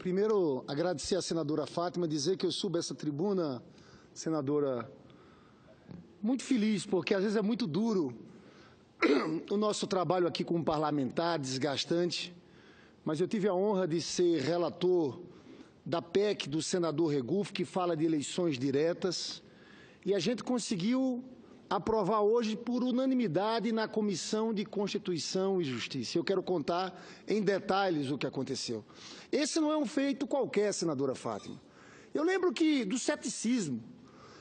Primeiro, agradecer à senadora Fátima, dizer que eu subo essa tribuna, senadora, muito feliz, porque às vezes é muito duro o nosso trabalho aqui como parlamentar, desgastante, mas eu tive a honra de ser relator da PEC do senador Regufe, que fala de eleições diretas, e a gente conseguiu aprovar hoje por unanimidade na Comissão de Constituição e Justiça. Eu quero contar em detalhes o que aconteceu. Esse não é um feito qualquer, senadora Fátima. Eu lembro que do ceticismo,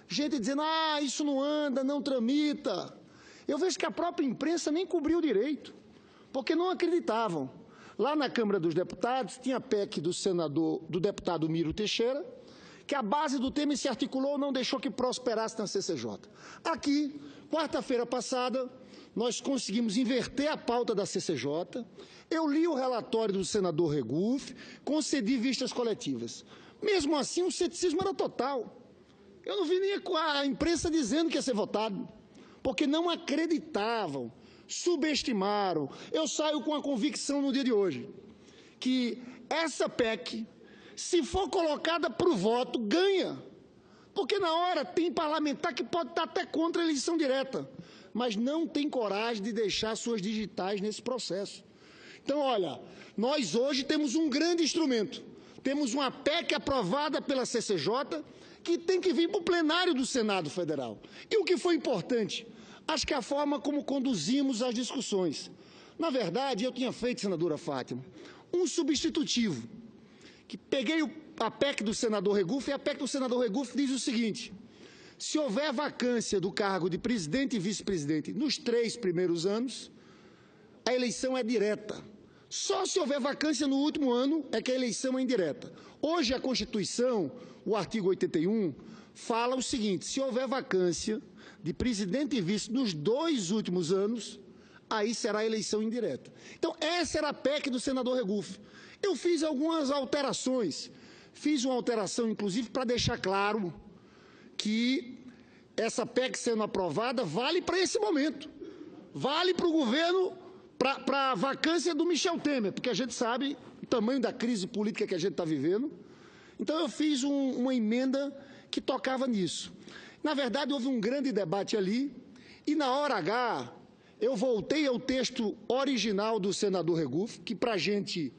gente dizendo, isso não anda, não tramita. Eu vejo que a própria imprensa nem cobriu direito, porque não acreditavam. Lá na Câmara dos Deputados tinha a PEC do deputado Miro Teixeira, que a base do tema se articulou, não deixou que prosperasse na CCJ. Aqui, quarta-feira passada, nós conseguimos inverter a pauta da CCJ, eu li o relatório do senador Regufe, concedi vistas coletivas. Mesmo assim, o ceticismo era total. Eu não vi nem a imprensa dizendo que ia ser votado, porque não acreditavam, subestimaram. Eu saio com a convicção no dia de hoje, que essa PEC, se for colocada para o voto, ganha. Porque na hora tem parlamentar que pode estar até contra a eleição direta, mas não tem coragem de deixar suas digitais nesse processo. Então, olha, nós hoje temos um grande instrumento. Temos uma PEC aprovada pela CCJ que tem que vir para o plenário do Senado Federal. E o que foi importante? Acho que a forma como conduzimos as discussões. Na verdade, eu tinha feito, senadora Fátima, um substitutivo, que peguei a PEC do senador Regufe, e a PEC do senador Regufe diz o seguinte: se houver vacância do cargo de presidente e vice-presidente nos 3 primeiros anos, a eleição é direta. Só se houver vacância no último ano é que a eleição é indireta. Hoje a Constituição, o artigo 81, fala o seguinte: se houver vacância de presidente e vice nos 2 últimos anos, aí será a eleição indireta. Então, essa era a PEC do senador Regufe. Eu fiz algumas alterações. Fiz uma alteração, inclusive, para deixar claro que essa PEC sendo aprovada vale para esse momento. Vale para o governo, para a vacância do Michel Temer, porque a gente sabe o tamanho da crise política que a gente está vivendo. Então, eu fiz uma emenda que tocava nisso. Na verdade, houve um grande debate ali, e na hora H, eu voltei ao texto original do senador Regufe, que para a gente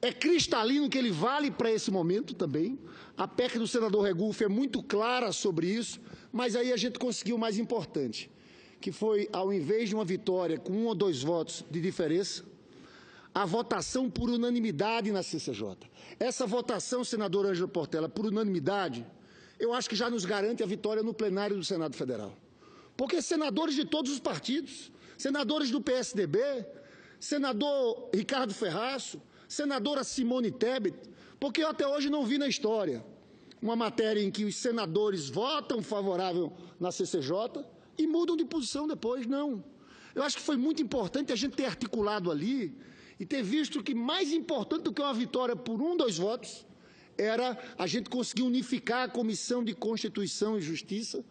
é cristalino, que ele vale para esse momento também. A PEC do senador Regufe é muito clara sobre isso, mas aí a gente conseguiu o mais importante, que foi, ao invés de uma vitória com 1 ou 2 votos de diferença, a votação por unanimidade na CCJ. Essa votação, senador Ângelo Portela, por unanimidade, eu acho que já nos garante a vitória no plenário do Senado Federal. Porque senadores de todos os partidos, senadores do PSDB, senador Ricardo Ferraço, senadora Simone Tebet, porque eu até hoje não vi na história uma matéria em que os senadores votam favorável na CCJ e mudam de posição depois, não. Eu acho que foi muito importante a gente ter articulado ali e ter visto que mais importante do que uma vitória por 1, 2 votos era a gente conseguir unificar a Comissão de Constituição e Justiça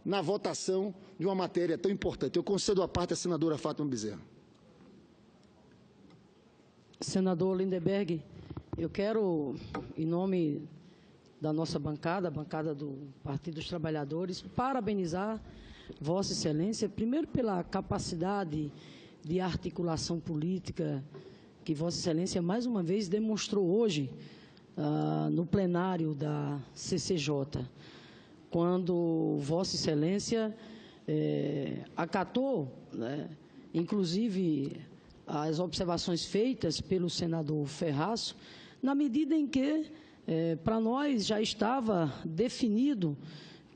na votação de uma matéria tão importante. Eu concedo a parte à senadora Fátima Bezerra. Senador Lindenberg, eu quero, em nome da nossa bancada, a bancada do Partido dos Trabalhadores, parabenizar Vossa Excelência, primeiro pela capacidade de articulação política que Vossa Excelência, mais uma vez, demonstrou hoje no plenário da CCJ, quando Vossa Excelência acatou, inclusive, as observações feitas pelo senador Ferraço, na medida em que, para nós, já estava definido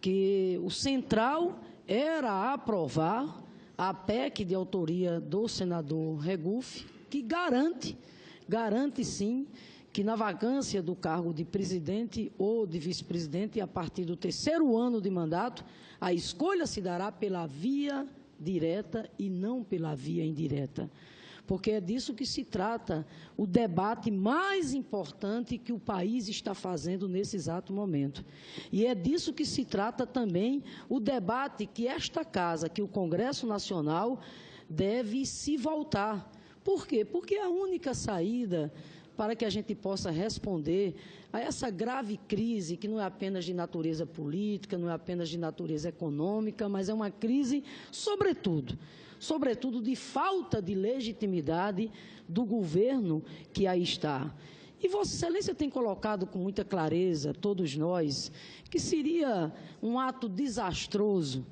que o central era aprovar a PEC de autoria do senador Regufe, que garante sim, que na vacância do cargo de presidente ou de vice-presidente, a partir do 3º ano de mandato, a escolha se dará pela via direta e não pela via indireta. Porque é disso que se trata o debate mais importante que o país está fazendo nesse exato momento. E é disso que se trata também o debate que esta Casa, que o Congresso Nacional, deve se voltar. Por quê? Porque a única saída para que a gente possa responder a essa grave crise que não é apenas de natureza política, não é apenas de natureza econômica, mas é uma crise, sobretudo de falta de legitimidade do governo que aí está. E Vossa Excelência tem colocado com muita clareza, todos nós, que seria um ato desastroso,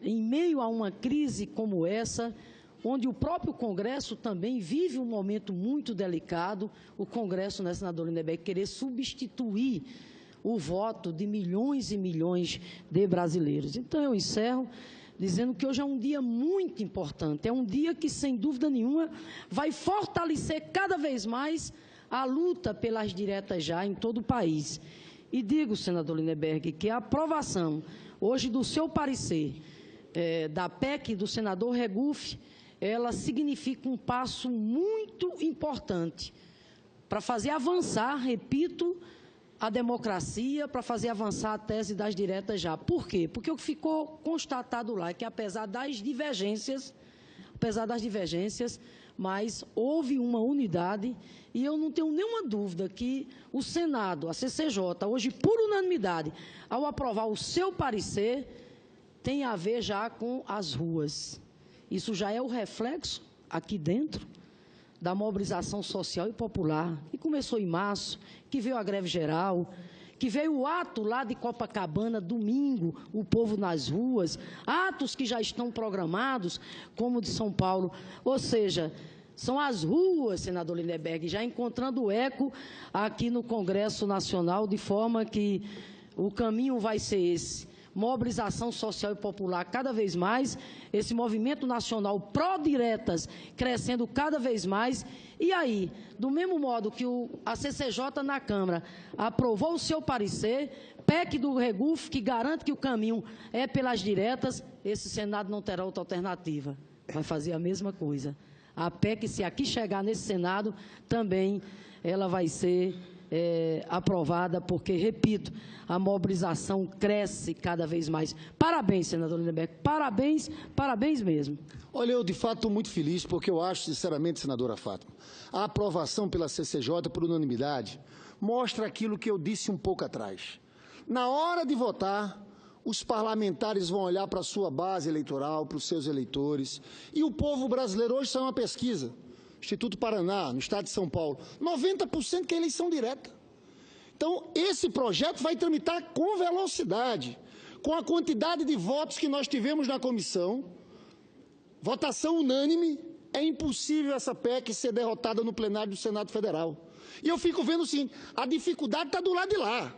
em meio a uma crise como essa, onde o próprio Congresso também vive um momento muito delicado, o Congresso, né, senador Lindenberg, querer substituir o voto de milhões e milhões de brasileiros. Então, eu encerro dizendo que hoje é um dia muito importante, é um dia que, sem dúvida nenhuma, vai fortalecer cada vez mais a luta pelas diretas já em todo o país. E digo, senador Lindenberg, que a aprovação hoje do seu parecer da PEC do senador Regufe, ela significa um passo muito importante para fazer avançar, repito, a democracia, para fazer avançar a tese das diretas já. Por quê? Porque o que ficou constatado lá é que, apesar das divergências, mas houve uma unidade, e eu não tenho nenhuma dúvida que o Senado, a CCJ, hoje, por unanimidade, ao aprovar o seu parecer, tem a ver já com as ruas. Isso já é o reflexo, aqui dentro, da mobilização social e popular, que começou em março, que veio a greve geral, que veio o ato lá de Copacabana, domingo, o povo nas ruas, atos que já estão programados, como o de São Paulo. Ou seja, são as ruas, senador Lindenberg, já encontrando eco aqui no Congresso Nacional, de forma que o caminho vai ser esse. Mobilização social e popular cada vez mais, esse movimento nacional pró-diretas crescendo cada vez mais. E aí, do mesmo modo que a CCJ na Câmara aprovou o seu parecer, PEC do Regufe, que garante que o caminho é pelas diretas, esse Senado não terá outra alternativa, vai fazer a mesma coisa. A PEC, se aqui chegar nesse Senado, também ela vai ser aprovada, porque, repito, a mobilização cresce cada vez mais. Parabéns, senador Lindenberg, parabéns, parabéns mesmo. Olha, eu de fato estou muito feliz, porque eu acho, sinceramente, senadora Fátima, a aprovação pela CCJ por unanimidade mostra aquilo que eu disse um pouco atrás. Na hora de votar, os parlamentares vão olhar para a sua base eleitoral, para os seus eleitores, e o povo brasileiro, hoje saiu uma pesquisa, Instituto Paraná, no estado de São Paulo, 90% que é eleição direta. Então, esse projeto vai tramitar com velocidade, com a quantidade de votos que nós tivemos na comissão, votação unânime, é impossível essa PEC ser derrotada no plenário do Senado Federal. E eu fico vendo o seguinte, a dificuldade está do lado de lá,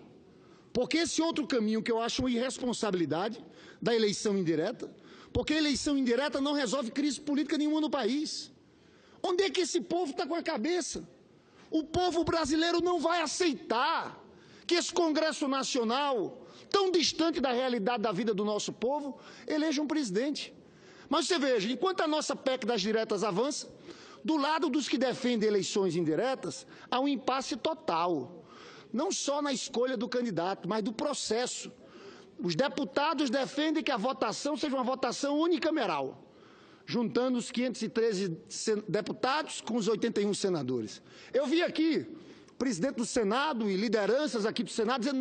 porque esse outro caminho que eu acho uma irresponsabilidade da eleição indireta, porque a eleição indireta não resolve crise política nenhuma no país. Onde é que esse povo está com a cabeça? O povo brasileiro não vai aceitar que esse Congresso Nacional, tão distante da realidade da vida do nosso povo, eleja um presidente. Mas você veja, enquanto a nossa PEC das diretas avança, do lado dos que defendem eleições indiretas, há um impasse total. Não só na escolha do candidato, mas do processo. Os deputados defendem que a votação seja uma votação unicameral, juntando os 513 deputados com os 81 senadores. Eu vi aqui o presidente do Senado e lideranças aqui do Senado dizendo,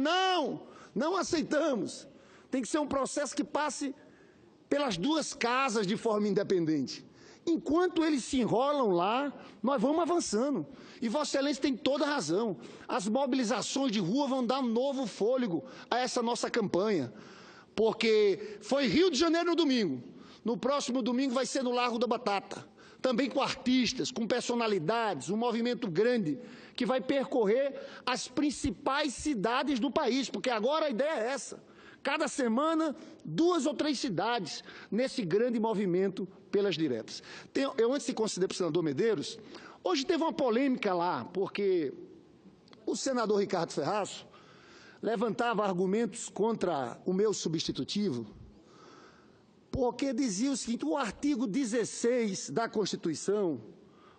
não aceitamos. Tem que ser um processo que passe pelas duas casas de forma independente. Enquanto eles se enrolam lá, nós vamos avançando. E Vossa Excelência tem toda a razão. As mobilizações de rua vão dar um novo fôlego a essa nossa campanha. Porque foi Rio de Janeiro no domingo. No próximo domingo vai ser no Largo da Batata, também com artistas, com personalidades, um movimento grande que vai percorrer as principais cidades do país, porque agora a ideia é essa. Cada semana, 2 ou 3 cidades nesse grande movimento pelas diretas. Eu antes de conceder para o senador Medeiros, hoje teve uma polêmica lá, porque o senador Ricardo Ferraço levantava argumentos contra o meu substitutivo, porque dizia o seguinte, o artigo 16 da Constituição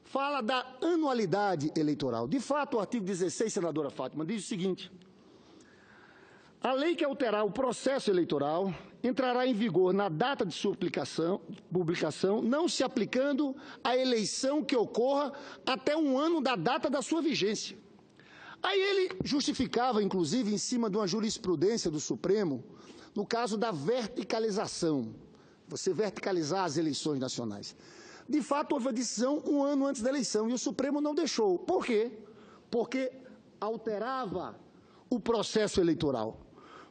fala da anualidade eleitoral. De fato, o artigo 16, senadora Fátima, diz o seguinte, A lei que alterar o processo eleitoral entrará em vigor na data de sua publicação, não se aplicando à eleição que ocorra até um ano da data da sua vigência. Aí ele justificava, inclusive, em cima de uma jurisprudência do Supremo, no caso da verticalização, você verticalizar as eleições nacionais. De fato, houve a decisão um ano antes da eleição e o Supremo não deixou. Por quê? Porque alterava o processo eleitoral,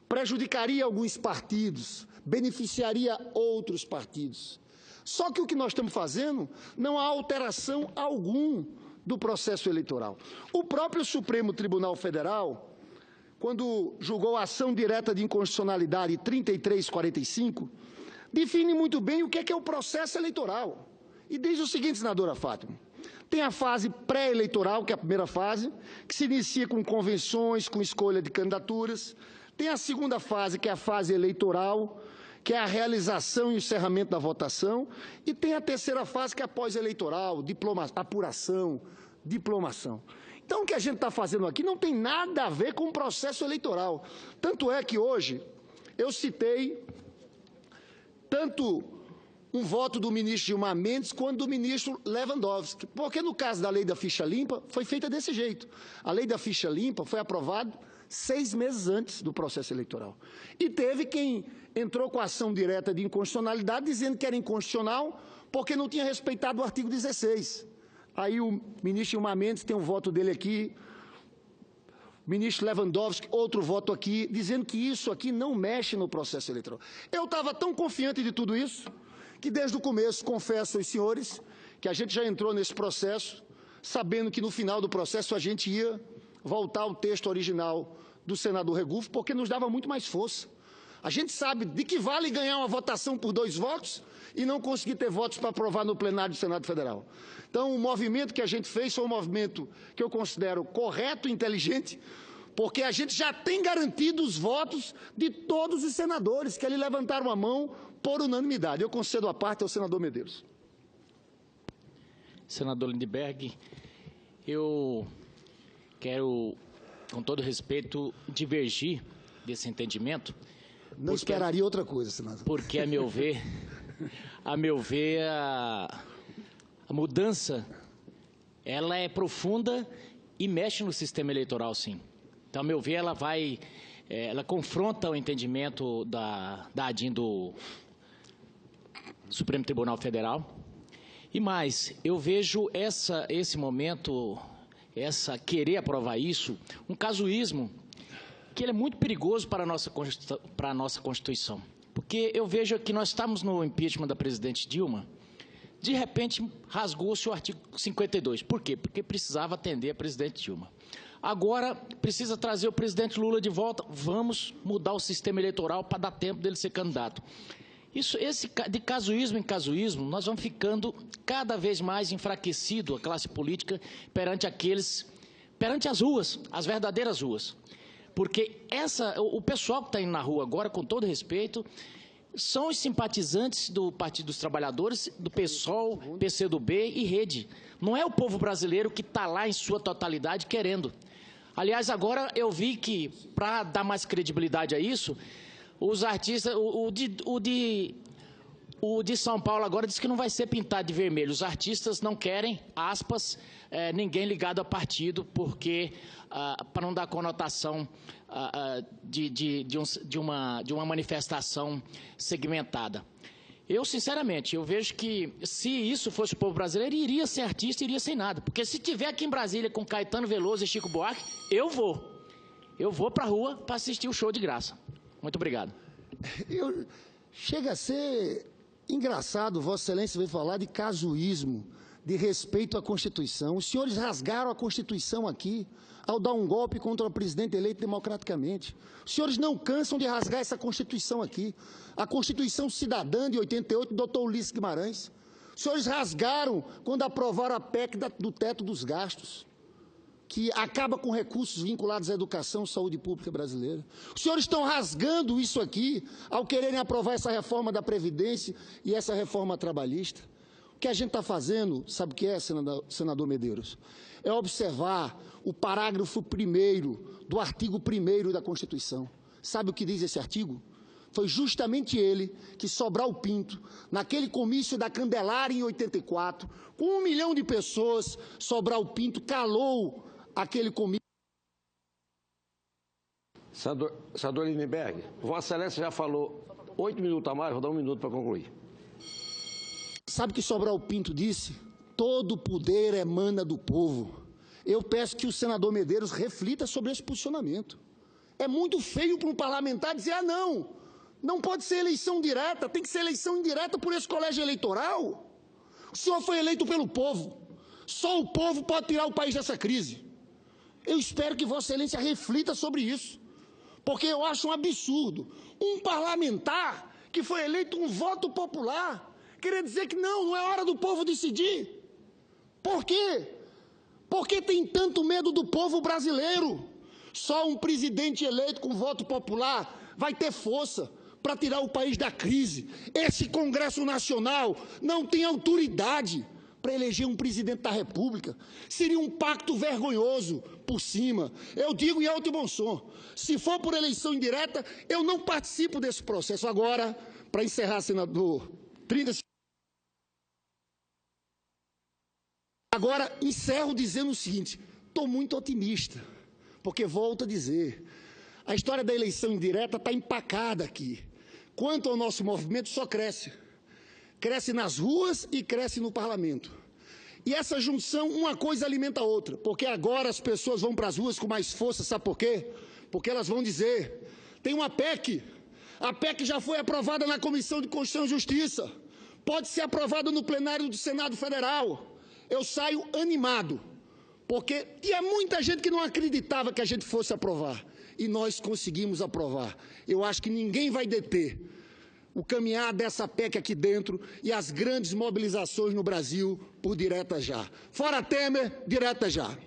prejudicaria alguns partidos, beneficiaria outros partidos. Só que o que nós estamos fazendo não há alteração alguma do processo eleitoral. O próprio Supremo Tribunal Federal, quando julgou a ação direta de inconstitucionalidade 3345, define muito bem o que é o processo eleitoral. E diz o seguinte, senadora Fátima, tem a fase pré-eleitoral, que é a primeira fase, que se inicia com convenções, com escolha de candidaturas. Tem a segunda fase, que é a fase eleitoral, que é a realização e encerramento da votação. E tem a terceira fase, que é a pós-eleitoral, apuração, diplomação. Então, o que a gente está fazendo aqui não tem nada a ver com o processo eleitoral. Tanto é que hoje eu citei tanto um voto do ministro Gilmar Mendes quanto do ministro Lewandowski, porque no caso da lei da ficha limpa foi feita desse jeito. A lei da ficha limpa foi aprovada 6 meses antes do processo eleitoral. E teve quem entrou com a ação direta de inconstitucionalidade dizendo que era inconstitucional porque não tinha respeitado o artigo 16. Aí o ministro Gilmar Mendes tem um voto dele aqui, o ministro Lewandowski, outro voto aqui, dizendo que isso aqui não mexe no processo eleitoral. Eu estava tão confiante de tudo isso, que desde o começo, confesso aos senhores, que a gente já entrou nesse processo, sabendo que no final do processo a gente ia voltar ao texto original do senador Regufo, porque nos dava muito mais força. A gente sabe de que vale ganhar uma votação por 2 votos e não conseguir ter votos para aprovar no plenário do Senado Federal. Então, o movimento que a gente fez foi um movimento que eu considero correto e inteligente, porque a gente já tem garantido os votos de todos os senadores que ali levantaram a mão por unanimidade. Eu concedo a parte ao senador Medeiros. Senador Lindbergh, eu quero, com todo respeito, divergir desse entendimento. Não esperaria outra coisa, senador. Porque, a meu ver, a mudança, ela é profunda e mexe no sistema eleitoral, sim. Então, a meu ver, ela confronta o entendimento da ADIM do Supremo Tribunal Federal. E mais, eu vejo esse momento, querer aprovar isso, um casuísmo que ele é muito perigoso para a nossa Constituição. Porque eu vejo que nós estamos no impeachment da presidente Dilma, de repente rasgou-se o artigo 52. Por quê? Porque precisava atender a presidente Dilma. Agora precisa trazer o presidente Lula de volta, vamos mudar o sistema eleitoral para dar tempo dele ser candidato. De casuísmo em casuísmo, nós vamos ficando cada vez mais enfraquecido, a classe política, perante as ruas, as verdadeiras ruas. Porque o pessoal que está indo na rua agora, com todo respeito, são os simpatizantes do Partido dos Trabalhadores, do PSOL, PCdoB e Rede. Não é o povo brasileiro que está lá em sua totalidade querendo. Aliás, agora eu vi que, para dar mais credibilidade a isso, os artistas, o de São Paulo agora disse que não vai ser pintado de vermelho. Os artistas não querem, aspas, ninguém ligado a partido, porque para não dar conotação de uma manifestação segmentada. Eu, sinceramente, eu vejo que se isso fosse o povo brasileiro, iria ser artista, iria sem nada. Porque se tiver aqui em Brasília com Caetano Veloso e Chico Buarque, eu vou. Eu vou para a rua para assistir o show de graça. Muito obrigado. Chega a ser engraçado, Vossa Excelência veio falar de casuísmo, de respeito à Constituição. Os senhores rasgaram a Constituição aqui ao dar um golpe contra o presidente eleito democraticamente. Os senhores não cansam de rasgar essa Constituição aqui. A Constituição Cidadã de 88, do Dr. Ulisses Guimarães. Os senhores rasgaram quando aprovaram a PEC do teto dos gastos, que acaba com recursos vinculados à educação e saúde pública brasileira. Os senhores estão rasgando isso aqui ao quererem aprovar essa reforma da Previdência e essa reforma trabalhista. O que a gente está fazendo, sabe o que é, senador Medeiros? É observar o parágrafo 1º do artigo 1º da Constituição. Sabe o que diz esse artigo? Foi justamente ele que Sobral Pinto, naquele comício da Candelária em 84, com 1 milhão de pessoas, Sobral Pinto calou aquele comício. Senador Lindenberg, Vossa Excelência já falou 8 minutos a mais, vou dar 1 minuto para concluir. Sabe o que Sobral Pinto disse? Todo poder emana do povo. Eu peço que o senador Medeiros reflita sobre esse posicionamento. É muito feio para um parlamentar dizer, não pode ser eleição direta, tem que ser eleição indireta por esse colégio eleitoral. O senhor foi eleito pelo povo. Só o povo pode tirar o país dessa crise. Eu espero que Vossa Excelência reflita sobre isso. Porque eu acho um absurdo um parlamentar que foi eleito um voto popular querer dizer que não é hora do povo decidir. Por quê? Porque tem tanto medo do povo brasileiro. Só um presidente eleito com voto popular vai ter força para tirar o país da crise. Esse Congresso Nacional não tem autoridade para eleger um presidente da República. Seria um pacto vergonhoso por cima. Eu digo em alto e bom som, se for por eleição indireta, eu não participo desse processo. Agora, para encerrar, senador, 30 segundos. Agora, encerro dizendo o seguinte, estou muito otimista, porque volto a dizer, a história da eleição indireta está empacada aqui. Quanto ao nosso movimento, só cresce. Cresce nas ruas e cresce no parlamento. E essa junção, uma coisa alimenta a outra, porque agora as pessoas vão para as ruas com mais força, sabe por quê? Porque elas vão dizer, tem uma PEC, a PEC já foi aprovada na Comissão de Constituição e Justiça, pode ser aprovada no plenário do Senado Federal. Eu saio animado, porque tinha muita gente que não acreditava que a gente fosse aprovar, e nós conseguimos aprovar. Eu acho que ninguém vai deter o caminhar dessa PEC aqui dentro e as grandes mobilizações no Brasil por direta já. Fora Temer, direta já.